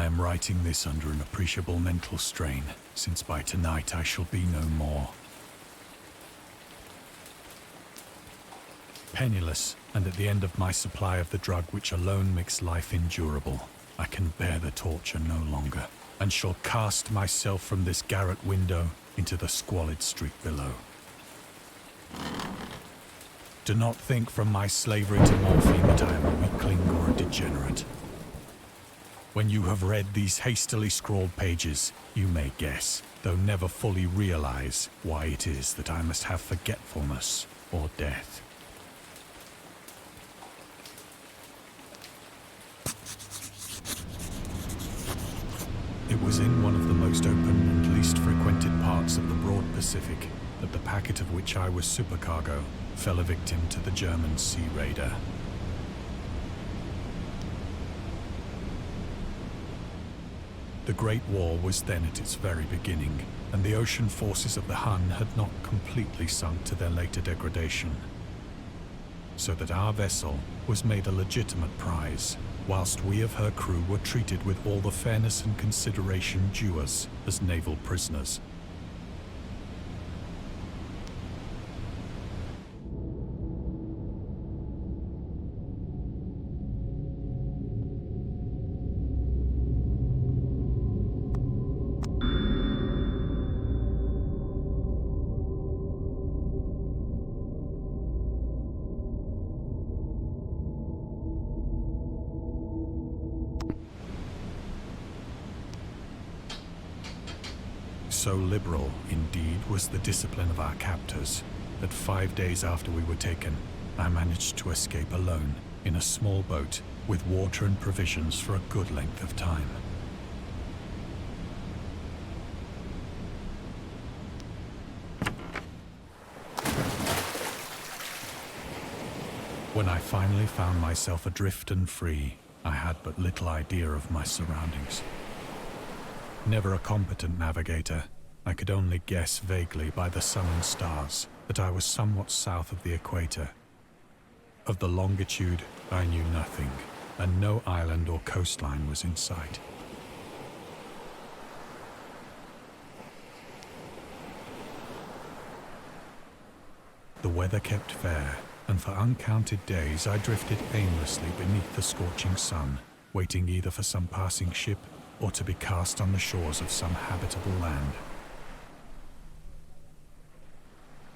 am writing this under an appreciable mental strain, since by tonight I shall be no more. Penniless, and at the end of my supply of the drug which alone makes life endurable, I can bear the torture no longer, and shall cast myself from this garret window into the squalid street below. Do not think from my slavery to morphine that I am a weakling or a degenerate. When you have read these hastily scrawled pages, you may guess, though never fully realize, why it is that I must have forgetfulness or death. It was in one of the most open and least frequented parts of the broad Pacific that the packet of which I was supercargo fell a victim to the German sea raider. The Great War was then at its very beginning, and the ocean forces of the Hun had not completely sunk to their later degradation. So that our vessel was made a legitimate prize, whilst we of her crew were treated with all the fairness and consideration due us as naval prisoners. So liberal, indeed, was the discipline of our captors, that 5 days after we were taken, I managed to escape alone, in a small boat, with water and provisions for a good length of time. When I finally found myself adrift and free, I had but little idea of my surroundings. Never a competent navigator, I could only guess vaguely by the sun and stars that I was somewhat south of the equator. Of the longitude, I knew nothing, and no island or coastline was in sight. The weather kept fair, and for uncounted days I drifted aimlessly beneath the scorching sun, waiting either for some passing ship or to be cast on the shores of some habitable land.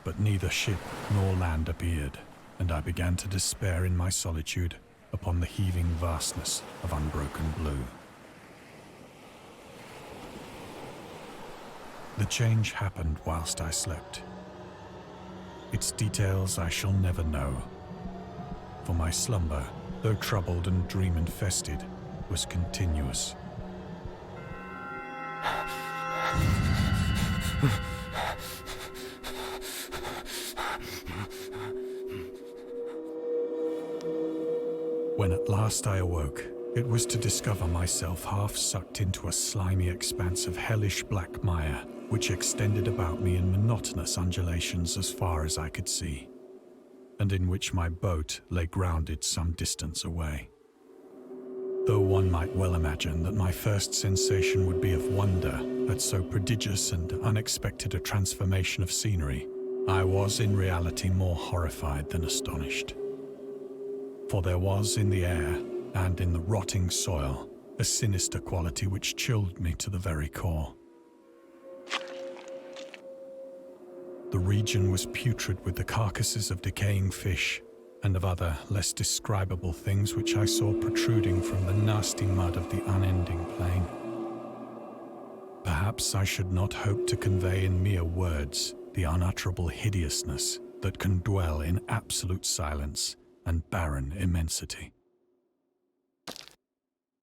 But neither ship nor land appeared, and I began to despair in my solitude upon the heaving vastness of unbroken blue. The change happened whilst I slept. Its details I shall never know, for my slumber, though troubled and dream-infested, was continuous. When at last I awoke, it was to discover myself half sucked into a slimy expanse of hellish black mire, which extended about me in monotonous undulations as far as I could see, and in which my boat lay grounded some distance away. Though one might well imagine that my first sensation would be of wonder at so prodigious and unexpected a transformation of scenery, I was in reality more horrified than astonished. For there was in the air and in the rotting soil a sinister quality which chilled me to the very core. The region was putrid with the carcasses of decaying fish and of other, less describable things which I saw protruding from the nasty mud of the unending plain. Perhaps I should not hope to convey in mere words the unutterable hideousness that can dwell in absolute silence and barren immensity.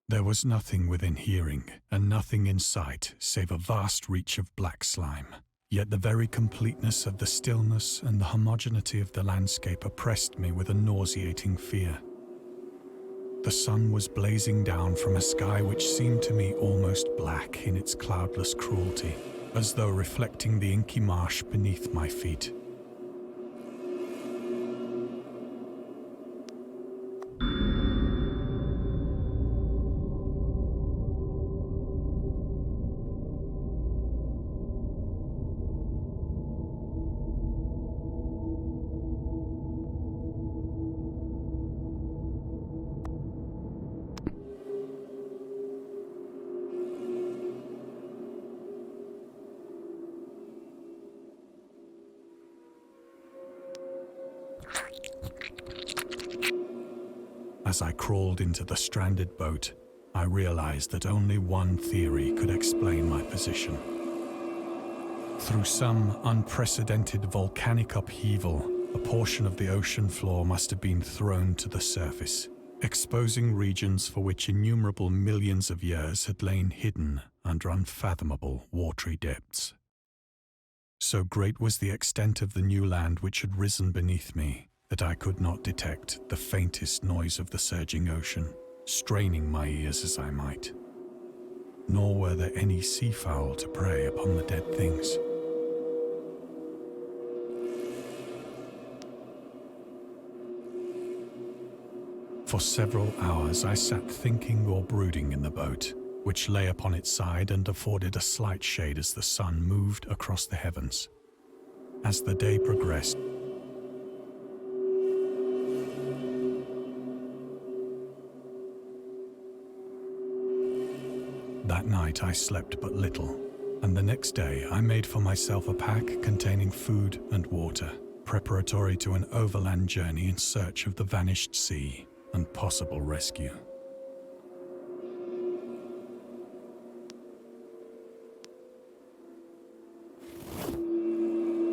There was nothing within hearing, and nothing in sight save a vast reach of black slime. Yet the very completeness of the stillness and the homogeneity of the landscape oppressed me with a nauseating fear. The sun was blazing down from a sky which seemed to me almost black in its cloudless cruelty, as though reflecting the inky marsh beneath my feet. As I crawled into the stranded boat, I realized that only one theory could explain my position. Through some unprecedented volcanic upheaval, a portion of the ocean floor must have been thrown to the surface, exposing regions for which innumerable millions of years had lain hidden under unfathomable watery depths. So great was the extent of the new land which had risen beneath me that I could not detect the faintest noise of the surging ocean, straining my ears as I might. Nor were there any seafowl to prey upon the dead things. For several hours I sat thinking or brooding in the boat, which lay upon its side and afforded a slight shade as the sun moved across the heavens. As the day progressed, that night I slept but little, and the next day I made for myself a pack containing food and water, preparatory to an overland journey in search of the vanished sea and possible rescue.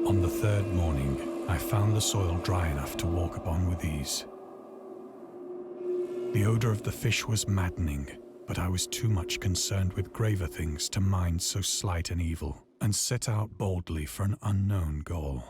On the third morning, I found the soil dry enough to walk upon with ease. The odor of the fish was maddening, but I was too much concerned with graver things to mind so slight an evil, and set out boldly for an unknown goal.